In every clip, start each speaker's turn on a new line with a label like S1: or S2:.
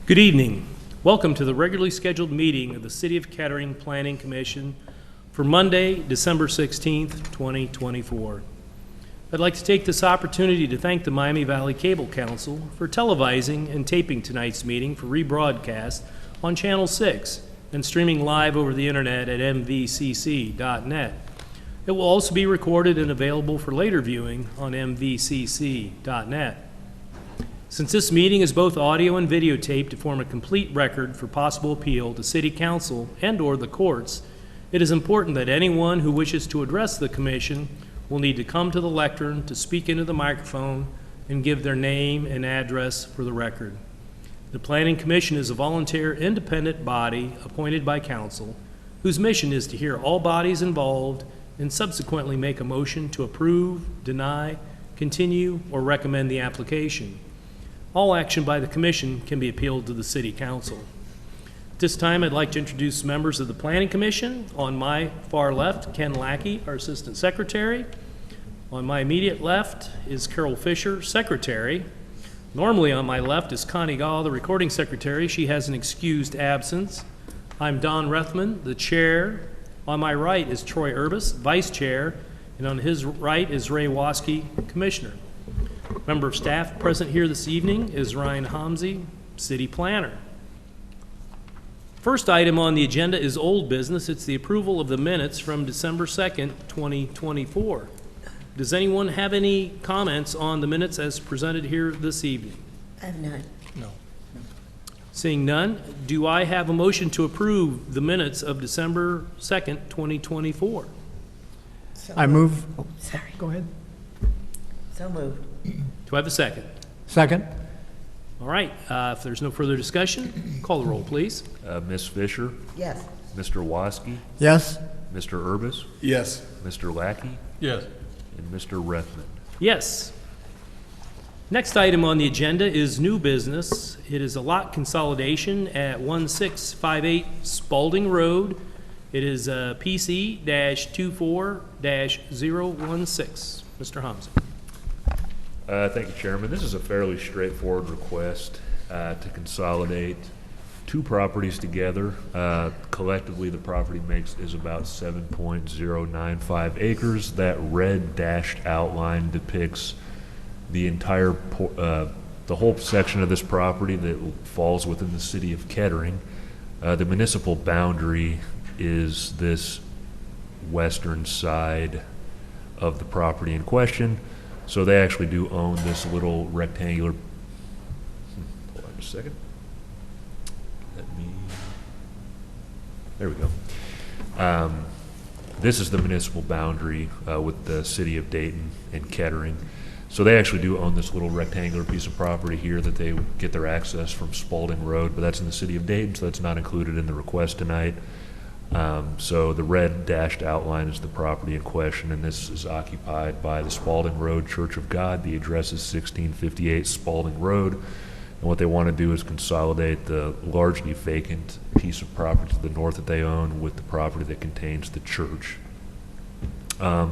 S1: Good evening. Welcome to the regularly scheduled meeting of the City of Kettering Planning Commission for Monday, December 16th, 2024. I'd like to take this opportunity to thank the Miami Valley Cable Council for televising and taping tonight's meeting for rebroadcast on Channel 6 and streaming live over the internet at mvcc.net. It will also be recorded and available for later viewing on mvcc.net. Since this meeting is both audio and videotaped to form a complete record for possible appeal to City Council and/or the courts, it is important that anyone who wishes to address the Commission will need to come to the lectern to speak into the microphone and give their name and address for the record. The Planning Commission is a volunteer, independent body appointed by Council, whose mission is to hear all bodies involved and subsequently make a motion to approve, deny, continue, or recommend the application. All action by the Commission can be appealed to the City Council. At this time, I'd like to introduce members of the Planning Commission. On my far left, Ken Lackey, our Assistant Secretary. On my immediate left is Carol Fisher, Secretary. Normally on my left is Connie Gall, the Recording Secretary. She has an excused absence. I'm Don Rethman, the Chair. On my right is Troy Urbis, Vice Chair, and on his right is Ray Waskey, Commissioner. Member of staff present here this evening is Ryan Homsey, City Planner. First item on the agenda is old business. It's the approval of the minutes from December 2nd, 2024. Does anyone have any comments on the minutes as presented here this evening?
S2: I have none.
S3: No.
S1: Seeing none, do I have a motion to approve the minutes of December 2nd, 2024?
S3: I move. Oh,
S2: Sorry.
S3: go ahead.
S2: So moved.
S1: Do I have a second?
S3: Second.
S1: All right, if there's no further discussion, call the roll, please.
S4: Ms. Fisher,
S2: Yes.
S4: Mr. Waskey,
S3: Yes.
S4: Mr. Urbis,
S5: Yes.
S4: Mr. Lackey,
S5: Yes.
S4: and Mr. Rethman.
S1: Yes. Next item on the agenda is new business. It is a lot consolidation at 1658 Spalding Road. It is PC-24-016. Mr. Homsey.
S4: Thank you, Chairman. This is a fairly straightforward request to consolidate two properties together. Collectively, the property is about 7.095 acres. That red dashed outline depicts the entire, the whole section of this property that falls within the city of Kettering. The municipal boundary is this western side of the property in question. So they actually do own this little rectangular, hold on just a second. There we go. This is the municipal boundary with the city of Dayton and Kettering. So they actually do own this little rectangular piece of property here that they get their access from Spalding Road, but that's in the city of Dayton, so that's not included in the request tonight. So the red dashed outline is the property in question, and this is occupied by the Spalding Road Church of God. The address is 1658 Spalding Road, and what they want to do is consolidate the largely vacant piece of property to the north that they own with the property that contains the church. A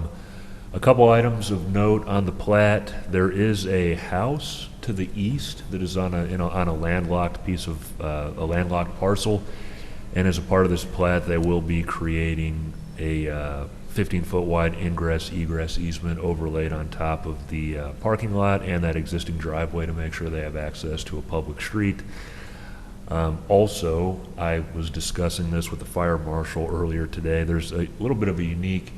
S4: couple items of note on the plat. There is a house to the east that is on a landlocked piece of a landlocked parcel. And as a part of this plat, they will be creating a 15-foot wide ingress-egress easement overlaid on top of the parking lot and that existing driveway to make sure they have access to a public street. Also, I was discussing this with the fire marshal earlier today. There's a little bit of a unique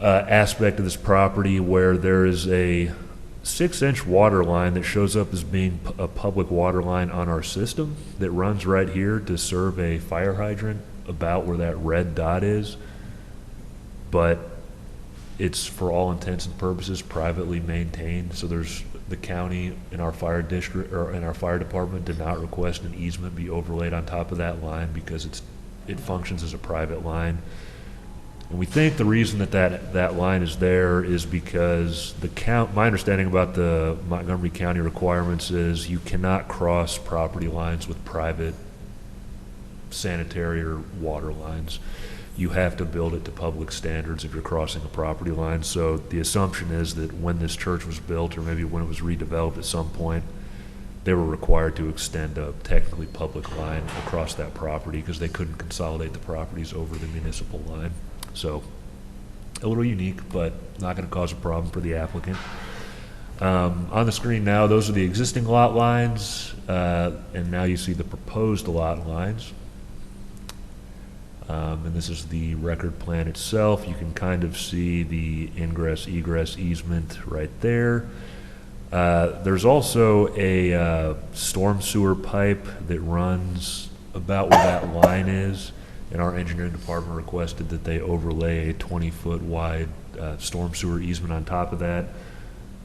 S4: aspect of this property where there is a 6-inch water line that shows up as being a public water line on our system that runs right here to serve a fire hydrant about where that red dot is, but it's for all intents and purposes privately maintained. So there's the county in our fire district or in our fire department did not request an easement be overlaid on top of that line because it functions as a private line. And we think the reason that line is there is because my understanding about the Montgomery County requirements is you cannot cross property lines with private sanitary or water lines. You have to build it to public standards if you're crossing a property line. So the assumption is that when this church was built, or maybe when it was redeveloped at some point, they were required to extend a technically public line across that property because they couldn't consolidate the properties over the municipal line. So a little unique, but not going to cause a problem for the applicant. On the screen now, those are the existing lot lines, and now you see the proposed lot lines. And this is the record plan itself. You can kind of see the ingress egress easement right there. There's also a storm sewer pipe that runs about where that line is, and our engineering department requested that they overlay a 20-foot wide storm sewer easement on top of that.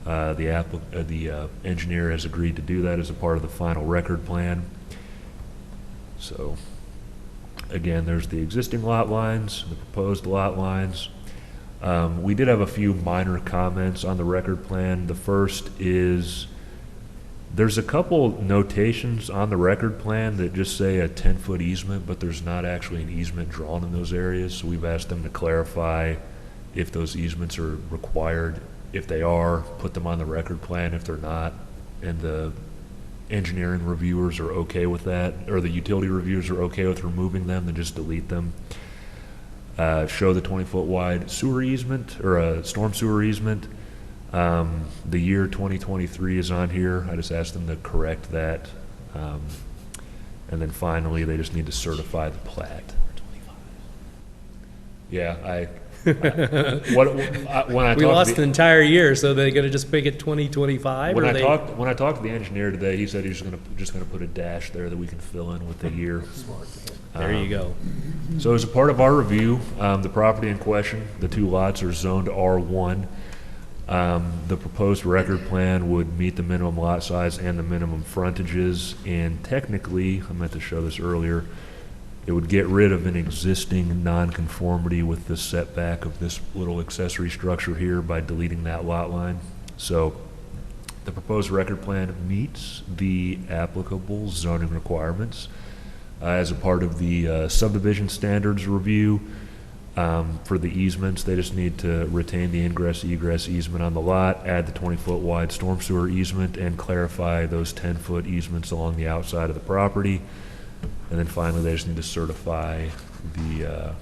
S4: The engineer has agreed to do that as a part of the final record plan. So again, there's the existing lot lines, the proposed lot lines. We did have a few minor comments on the record plan. The first is there's a couple notations on the record plan that just say a 10-foot easement, but there's not actually an easement drawn in those areas. So we've asked them to clarify if those easements are required. If they are, put them on the record plan. If they're not, and the engineering reviewers are okay with that, or the utility reviewers are okay with removing them, then just delete them. Show the 20-foot wide sewer easement, or a storm sewer easement. The year 2023 is on here. I just asked them to correct that. And then finally, they just need to certify the plat. Yeah, when I
S1: We
S4: talked
S1: lost
S4: to
S1: an
S4: the,
S1: entire year, so they're going to just make it 2025?
S4: when
S1: or
S4: I
S1: they?
S4: talked to the engineer today, he said he's just gonna put a dash there that we can fill in with the year.
S1: There you go.
S4: So as a part of our review, the property in question, the two lots are zoned R1. The proposed record plan would meet the minimum lot size and the minimum frontages, and technically, I meant to show this earlier, it would get rid of an existing nonconformity with the setback of this little accessory structure here by deleting that lot line. So the proposed record plan meets the applicable zoning requirements. As a part of the subdivision standards review, for the easements, they just need to retain the ingress egress easement on the lot, add the 20-foot wide storm sewer easement, and clarify those 10-foot easements along the outside of the property. And then finally, they just need to certify the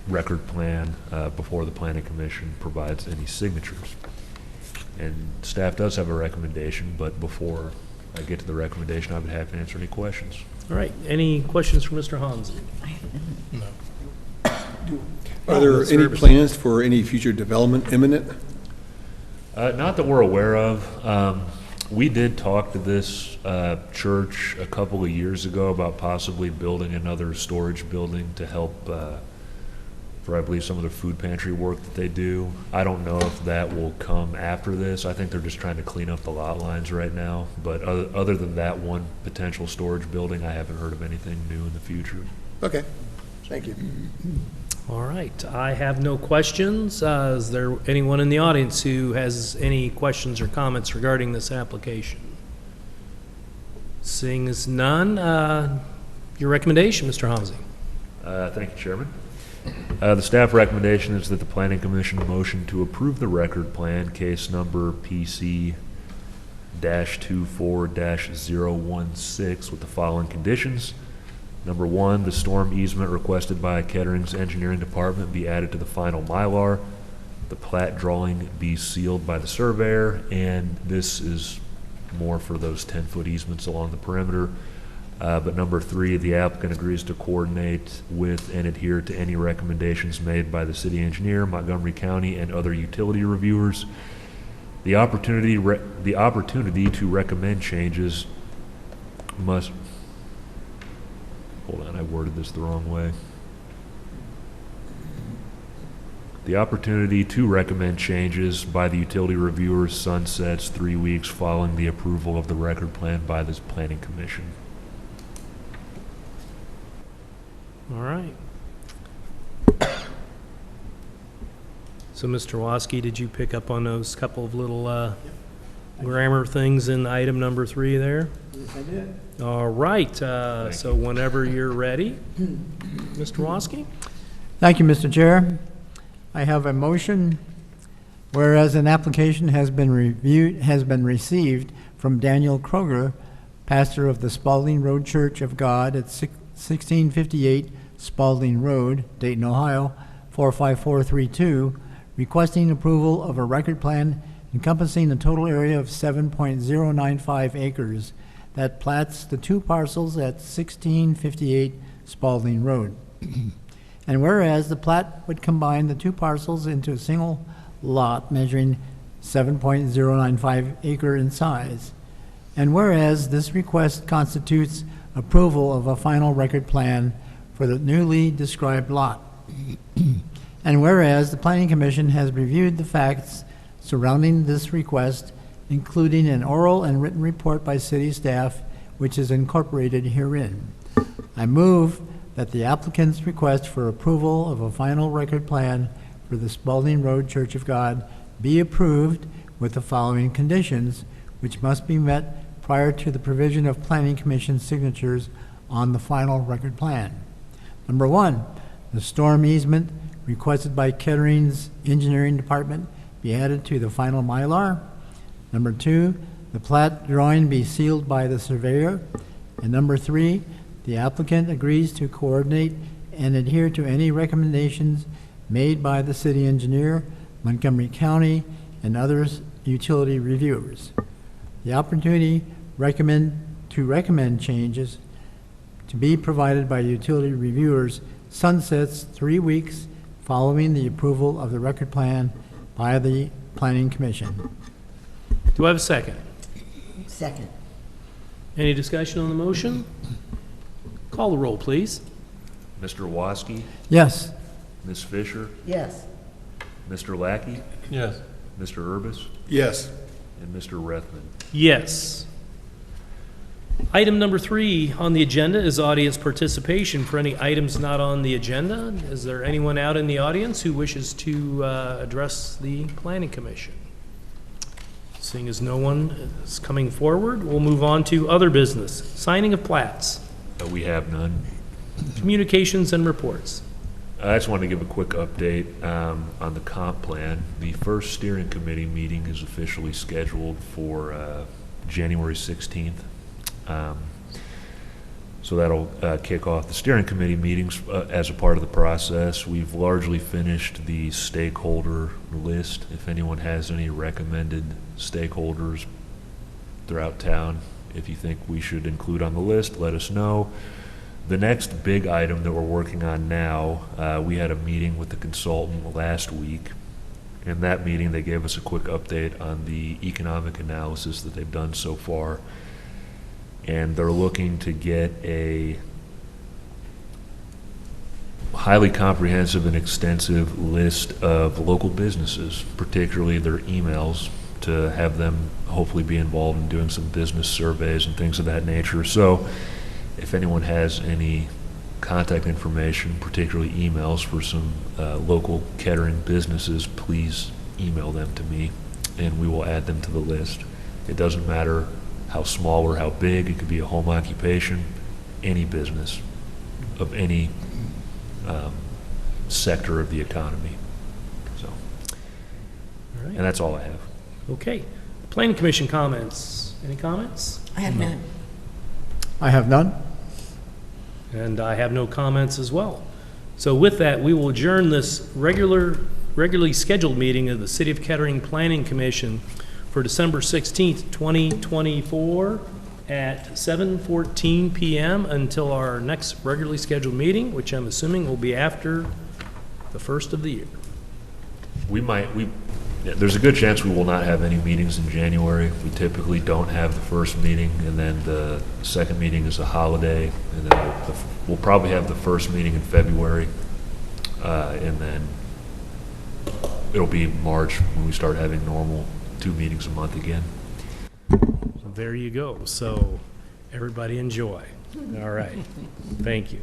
S4: record plan before the planning commission provides any signatures. And staff does have a recommendation, but before I get to the recommendation, I would have to answer any questions.
S1: All right, any questions for Mr. Hansi?
S5: Are there
S1: Mr.
S5: any
S1: Herbison.
S5: plans for any future development imminent?
S4: Not that we're aware of. We did talk to this church a couple of years ago about possibly building another storage building to help for, I believe, some of the food pantry work that they do. I don't know if that will come after this. I think they're just trying to clean up the lot lines right now. But other than that one potential storage building, I haven't heard of anything new in the future.
S5: Okay, thank you.
S1: All right, I have no questions. Is there anyone in the audience who has any questions or comments regarding this application? Seeing as none, your recommendation, Mr. Hansi.
S4: Thank you, Chairman. The staff recommendation is that the Planning Commission motion to approve the record plan, case number PC-24-016, with the following conditions. Number one, the storm easement requested by Kettering's engineering department be added to the final Mylar. The plat drawing be sealed by the surveyor, and this is more for those 10-foot easements along the perimeter. But number three, the applicant agrees to coordinate with and adhere to any recommendations made by the city engineer, Montgomery County, and other utility reviewers. The opportunity to recommend changes must, hold on, I worded this the wrong way. The opportunity to recommend changes by the utility reviewers sunsets 3 weeks following the approval of the record plan by this planning commission.
S1: All right. So, Mr. Waskey, did you pick up on those couple of little grammar things in item number 3 there?
S3: Yes, I did.
S1: All right, so whenever you're ready, Mr. Waskey?
S3: Thank you, Mr. Chair. I have a motion, whereas an application has been received from Daniel Kroger pastor of the Spalding Road Church of God at 1658 Spalding Road, Dayton, Ohio, 45432, requesting approval of a record plan encompassing a total area of 7.095 acres that plats the two parcels at 1658 Spalding Road. And whereas the plat would combine the two parcels into a single lot measuring 7.095 acre in size. And whereas this request constitutes approval of a final record plan for the newly described lot. And whereas the Planning Commission has reviewed the facts surrounding this request, including an oral and written report by city staff, which is incorporated herein. I move that the applicant's request for approval of a final record plan for the Spalding Road Church of God be approved with the following conditions, which must be met prior to the provision of Planning Commission signatures on the final record plan. Number one, the storm easement requested by Kettering's engineering department be added to the final Mylar. Number two, the plat drawing be sealed by the surveyor. And number three, the applicant agrees to coordinate and adhere to any recommendations made by the city engineer, Montgomery County, and others utility reviewers. The opportunity to recommend changes to be provided by utility reviewers sunsets 3 weeks following the approval of the record plan by the Planning Commission.
S1: Do I have a second?
S2: Second.
S1: Any discussion on the motion? Call the roll, please.
S4: Mr. Waskey,
S3: Yes.
S4: Ms. Fisher,
S2: Yes.
S4: Mr. Lackey,
S6: Yes.
S4: Mr. Urbis,
S5: Yes.
S4: and Mr. Rethman.
S1: Yes. Item number 3 on the agenda is audience participation for any items not on the agenda. Is there anyone out in the audience who wishes to address the Planning Commission? Seeing as no one is coming forward, we'll move on to other business. Signing of plats,
S4: We have none.
S1: communications and reports.
S4: I just wanted to give a quick update on the comp plan. The first steering committee meeting is officially scheduled for January 16th. So that'll kick off the steering committee meetings as a part of the process. We've largely finished the stakeholder list. If anyone has any recommended stakeholders throughout town, if you think we should include on the list, let us know. The next big item that we're working on now, we had a meeting with the consultant last week. In that meeting, they gave us a quick update on the economic analysis that they've done so far. And they're looking to get a highly comprehensive and extensive list of local businesses, particularly their emails, to have them hopefully be involved in doing some business surveys and things of that nature. So if anyone has any contact information, particularly emails for some local Kettering businesses, please email them to me and we will add them to the list. It doesn't matter how small or how big. It could be a home occupation, any business of any sector of the economy. So,
S1: All right.
S4: and that's all I have.
S1: Okay. Planning Commission comments. Any comments?
S2: I have none.
S3: I have none.
S1: And I have no comments as well. So with that, we will adjourn this regularly scheduled meeting of the City of Kettering Planning Commission for December 16th, 2024 at 7:14 p.m. until our next regularly scheduled meeting, which I'm assuming will be after the first of the year.
S4: There's a good chance we will not have any meetings in January. We typically don't have the first meeting, and then the second meeting is a holiday, and then we'll probably have the first meeting in February, and then it'll be March when we start having normal 2 meetings a month again.
S1: So there you go. So everybody enjoy. All right. Thank you.